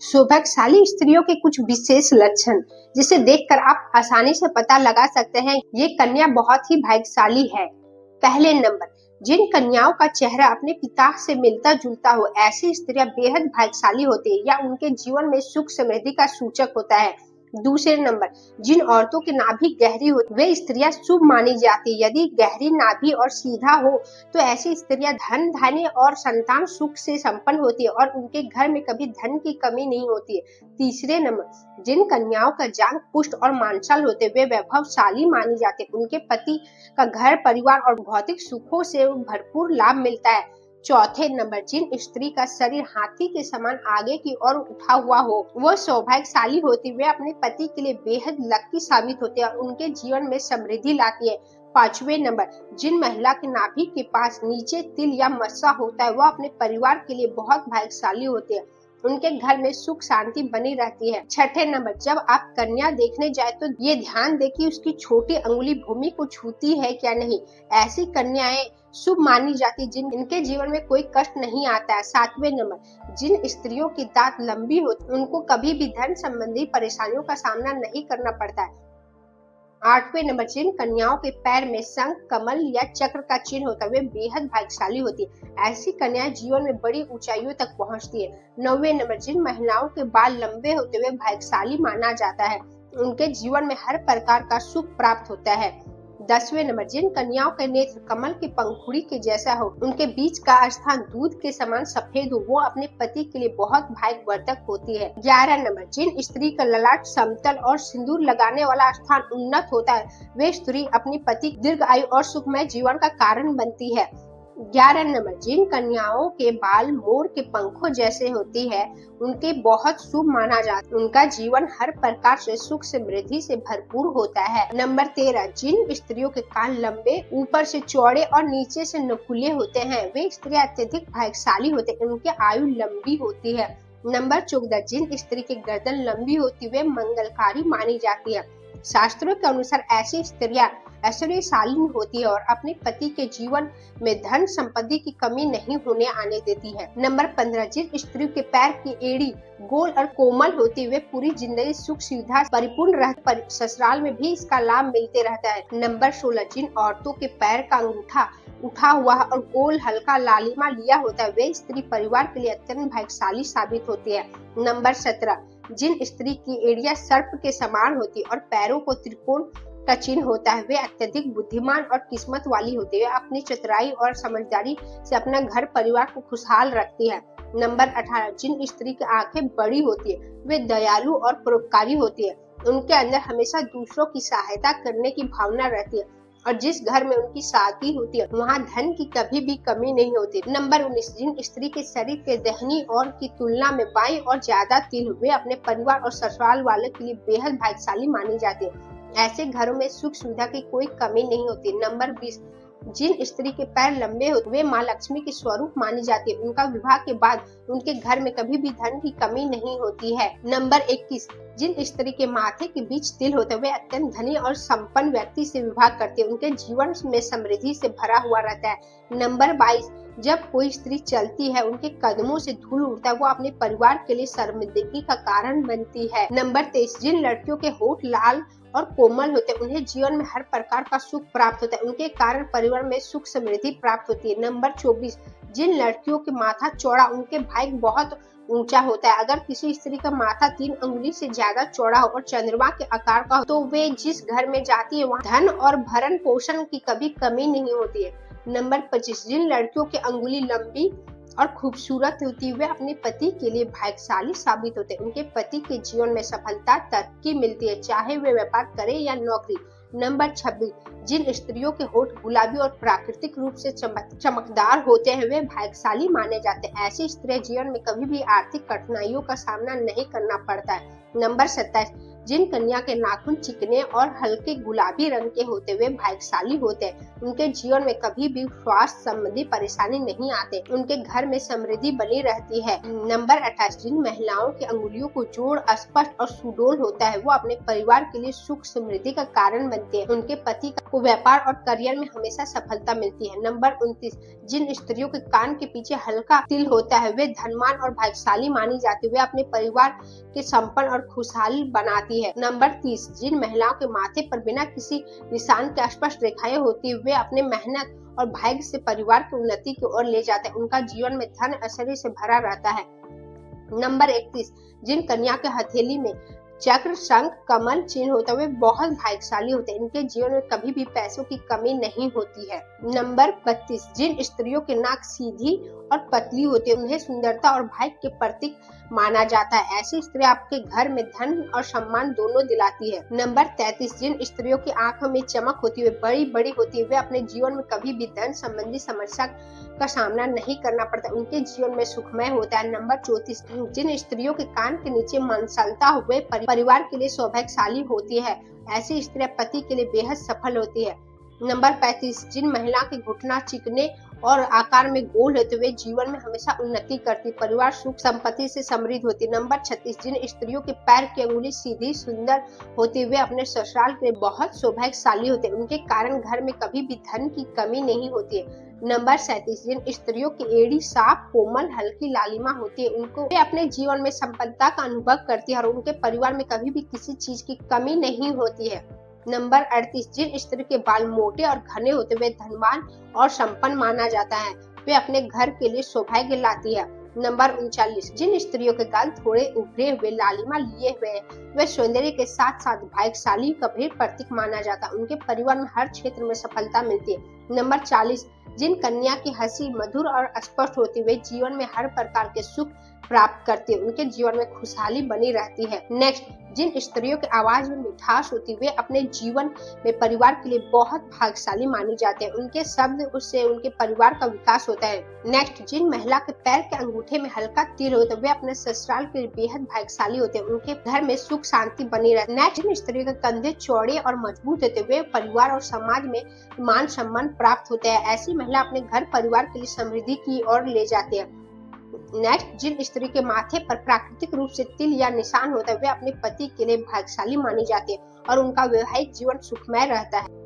सौभाग्यशाली स्त्रियों के कुछ विशेष लक्षण जिसे देखकर आप आसानी से पता लगा सकते हैं ये कन्या बहुत ही भाग्यशाली है। पहले नंबर, जिन कन्याओं का चेहरा अपने पिता से मिलता जुलता हो ऐसी स्त्रियां बेहद भाग्यशाली होती है या उनके जीवन में सुख समृद्धि का सूचक होता है। दूसरे नंबर, जिन औरतों की नाभि गहरी हो वे स्त्रियां शुभ मानी जाती है। यदि गहरी नाभि और सीधा हो तो ऐसी स्त्रियां धन धान्य और संतान सुख से संपन्न होती है और उनके घर में कभी धन की कमी नहीं होती है। तीसरे नंबर, जिन कन्याओं का जांघ पुष्ट और मांसल होते वे वैभवशाली मानी जाते हैं। उनके पति का घर परिवार और भौतिक सुखों से भरपूर लाभ मिलता है। चौथे नंबर, जिन स्त्री का शरीर हाथी के समान आगे की ओर उठा हुआ हो वो सौभाग्यशाली होती है। वे अपने पति के लिए बेहद लकी साबित होते हैं और उनके जीवन में समृद्धि लाती है। पांचवें नंबर, जिन महिला के नाभि के पास नीचे तिल या मस्सा होता है वह अपने परिवार के लिए बहुत भाग्यशाली होती है। उनके घर में सुख शांति बनी रहती है। छठे नंबर, जब आप कन्या देखने जाए तो ये ध्यान दें कि उसकी छोटी अंगुली भूमि को छूती है क्या नहीं। ऐसी कन्याएं शुभ मानी जाती जिनके जीवन में कोई कष्ट नहीं आता है। सातवें नंबर, जिन स्त्रियों की दांत लंबी होती उनको कभी भी धन संबंधी परेशानियों का सामना नहीं करना पड़ता है। आठवें नंबर, जिन कन्याओं के पैर में शंख कमल या चक्र का चिन्ह होता है वे बेहद भाग्यशाली होती है। ऐसी कन्याएं जीवन में बड़ी ऊंचाइयों तक पहुंचती है। नौवें नंबर, जिन महिलाओं के बाल लंबे होते हुए भाग्यशाली माना जाता है उनके जीवन में हर प्रकार का सुख प्राप्त होता है। 10वें नंबर, जिन कन्याओं के नेत्र कमल के पंखुड़ी के जैसा हो उनके बीच का स्थान दूध के समान सफेद हो वो अपने पति के लिए बहुत भाग्यवर्धक होती है। 11 नंबर, जिन स्त्री का ललाट समतल और सिंदूर लगाने वाला स्थान उन्नत होता है वे स्त्री अपने पति दीर्घ आयु और सुखमय जीवन का कारण बनती है। 11 नंबर, जिन कन्याओं के बाल मोर के पंखों जैसे होती है उनके बहुत शुभ माना जाता है। उनका जीवन हर प्रकार से सुख समृद्धि से भरपूर होता है। नंबर 13, जिन स्त्रियों के कान लंबे ऊपर से चौड़े और नीचे से नुकीले होते हैं वे स्त्रियां अत्यधिक भाग्यशाली होते हैं। उनकी आयु लंबी होती है। नंबर 14, जिन स्त्री की गर्दन लंबी होती वे मंगलकारी मानी जाती है। शास्त्रों के अनुसार ऐसी स्त्रियां ऐश्वर्यशाली होती है और अपने पति के जीवन में धन संपत्ति की कमी नहीं होने आने देती है। नंबर 15, जिन स्त्री के पैर की एड़ी गोल और कोमल होती है वे पूरी जिंदगी सुख सुविधा परिपूर्ण रहती है। ससुराल में भी इसका लाभ मिलते रहता है। नंबर 16, जिन औरतों के पैर का अंगूठा उठा हुआ और गोल हल्का लालिमा लिया होता है वे स्त्री परिवार के लिए अत्यंत भाग्यशाली साबित होती है। नंबर 17, जिन स्त्री की एड़ियां सर्प के समान होती है और पैरों को त्रिकोण का चिन्ह होता है वे अत्यधिक बुद्धिमान और किस्मत वाली होती है। अपनी चतुराई और समझदारी से अपना घर परिवार को खुशहाल रखती है। नंबर 18, जिन स्त्री की आंखें बड़ी होती है वे दयालु और परोपकारी होती है। उनके अंदर हमेशा दूसरों की सहायता करने की भावना रहती है और जिस घर में उनकी शादी होती है वहाँ धन की कभी भी कमी नहीं होती। नंबर 19, जिन स्त्री के शरीर के दाहिनी ओर की तुलना में बाईं ओर ज्यादा तिल वे अपने परिवार और ससुराल वालों के लिए बेहद भाग्यशाली मानी जाती है। ऐसे घरों में सुख सुविधा की कोई कमी नहीं होती। नंबर 20, जिन स्त्री के पैर लंबे होते वे माँ लक्ष्मी के स्वरूप मानी जाती है। उनका विवाह के बाद उनके घर में कभी भी धन की कमी नहीं होती है। नंबर 21, जिन स्त्री के माथे के बीच तिल होते वे अत्यंत धनी और संपन्न व्यक्ति से विवाह करते हैं। उनके जीवन में समृद्धि से भरा हुआ रहता है। नंबर 22, जब कोई स्त्री चलती है उनके कदमों से धूल उड़ता है वो अपने परिवार के लिए शर्मिंदगी का कारण बनती है। नंबर 23, जिन लड़कियों के होठ लाल और कोमल होते हैं उन्हें जीवन में हर प्रकार का सुख प्राप्त होता है। उनके कारण परिवार में सुख समृद्धि प्राप्त होती है। नंबर 24, जिन लड़कियों के माथा चौड़ा उनके भाग्य बहुत ऊंचा होता है। अगर किसी स्त्री का माथा 3 अंगुली से ज्यादा चौड़ा हो और चंद्रमा के आकार का हो तो वे जिस घर में जाती है वहाँ धन और भरण पोषण की कभी कमी नहीं होती है। नंबर 25, जिन लड़कियों की अंगुली लंबी और खूबसूरत होती है वे अपने पति के लिए भाग्यशाली साबित होते हैं। उनके पति के जीवन में सफलता तरक्की मिलती है चाहे वे व्यापार करें या नौकरी। नंबर 26, जिन स्त्रियों के होठ गुलाबी और प्राकृतिक रूप से चमकदार होते हैं वे भाग्यशाली माने जाते हैं। ऐसी स्त्रियां जीवन में कभी भी आर्थिक कठिनाइयों का सामना नहीं करना पड़ता है। नंबर 27, जिन कन्या के नाखून चिकने और हल्के गुलाबी रंग के होते हुए भाग्यशाली होते हैं, उनके जीवन में कभी भी स्वास्थ्य संबंधी परेशानी नहीं आते, उनके घर में समृद्धि बनी रहती है। नंबर 28, जिन महिलाओं की अंगुलियों को जोड़ स्पष्ट और सुडौल होता है, वो अपने परिवार के लिए सुख समृद्धि का कारण बनते हैं। उनके पति को व्यापार और करियर में हमेशा सफलता मिलती है। नंबर 29, जिन स्त्रियों के कान के पीछे हल्का तिल होता है, वे धनवान और भाग्यशाली मानी जाती है, वे अपने परिवार के संपन्न और खुशहाल बनाती है। नंबर 30, जिन महिलाओं के माथे पर बिना किसी निशान के स्पष्ट रेखाएं होती है, वे अपने मेहनत और भाग्य से परिवार की उन्नति की ओर ले जाते हैं, उनका जीवन में धन ऐश्वर्य से भरा रहता है। नंबर 31, जिन कन्या के हथेली में चक्र, शंख, कमल चिन्ह होता है, वे बहुत भाग्यशाली होते हैं, इनके जीवन में कभी भी पैसों की कमी नहीं होती है। नंबर 32, जिन स्त्रियों के नाक सीधी और पतली होती है, उन्हें सुंदरता और भाग्य के प्रतीक माना जाता है, ऐसी स्त्री आपके घर में धन और सम्मान दोनों दिलाती है। नंबर 33, जिन स्त्रियों की आंखों में चमक होती है, बड़ी बड़ी होती है, वे अपने जीवन में कभी भी धन संबंधी समस्या का सामना नहीं करना पड़ता, उनके जीवन में सुखमय होता है। नंबर 34, जिन स्त्रियों के कान के नीचे मांसलता हुए परिवार के लिए सौभाग्यशाली होती है, ऐसी स्त्रियां पति के लिए बेहद सफल होती है। नंबर 35, जिन महिला के घुटना चिकने और आकार में गोल होते हुए जीवन में हमेशा उन्नति करती, परिवार सुख संपत्ति से समृद्ध होती। नंबर 36, जिन स्त्रियों के पैर की अंगुली सीधी सुंदर होते हुए अपने ससुराल के बहुत सौभाग्यशाली होते, उनके कारण घर में कभी भी धन की कमी नहीं होती है। नंबर 37, जिन स्त्रियों की एड़ी साफ, कोमल, हल्की लालिमा होती है, उनको वे अपने जीवन में संपन्नता का अनुभव करती है और उनके परिवार में कभी भी किसी चीज की कमी नहीं होती है। नंबर 38, जिन स्त्री के बाल मोटे और घने होते हुए धनवान और संपन्न माना जाता है, वे अपने घर के लिए सौभाग्य लाती है। नंबर 39, जिन स्त्रियों के गाल थोड़े उभरे हुए लालिमा लिए हुए, वे सौंदर्य के साथ साथ भाग्यशाली का भी प्रतीक माना जाता है, उनके परिवार में हर क्षेत्र में सफलता मिलती है। नंबर 40, जिन कन्या की हंसी मधुर और स्पष्ट होती है, वे जीवन में हर प्रकार के सुख प्राप्त करती है, उनके जीवन में खुशहाली बनी रहती है। नेक्स्ट, जिन स्त्रियों की आवाज में मिठास होती है, वे अपने जीवन में परिवार के लिए बहुत भाग्यशाली मानी जाते हैं, उनके शब्द उससे उनके परिवार का विकास होता है। नेक्स्ट, जिन महिला के पैर के अंगूठे में हल्का तिल होता है, वे अपने ससुराल के लिए बेहद भाग्यशाली होते हैं, उनके घर में सुख शांति बनी रहती है। नेक्स्ट, जिन स्त्रियों के कंधे चौड़े और मजबूत होते हैं, वे परिवार और समाज में मान सम्मान प्राप्त होते हैं, ऐसी महिला अपने घर परिवार के लिए समृद्धि की ओर ले जाते हैं। नेक्स्ट, जिन स्त्री के माथे पर प्राकृतिक रूप से तिल या निशान होता है, वे अपने पति के लिए भाग्यशाली मानी जाती है और उनका वैवाहिक जीवन सुखमय रहता है।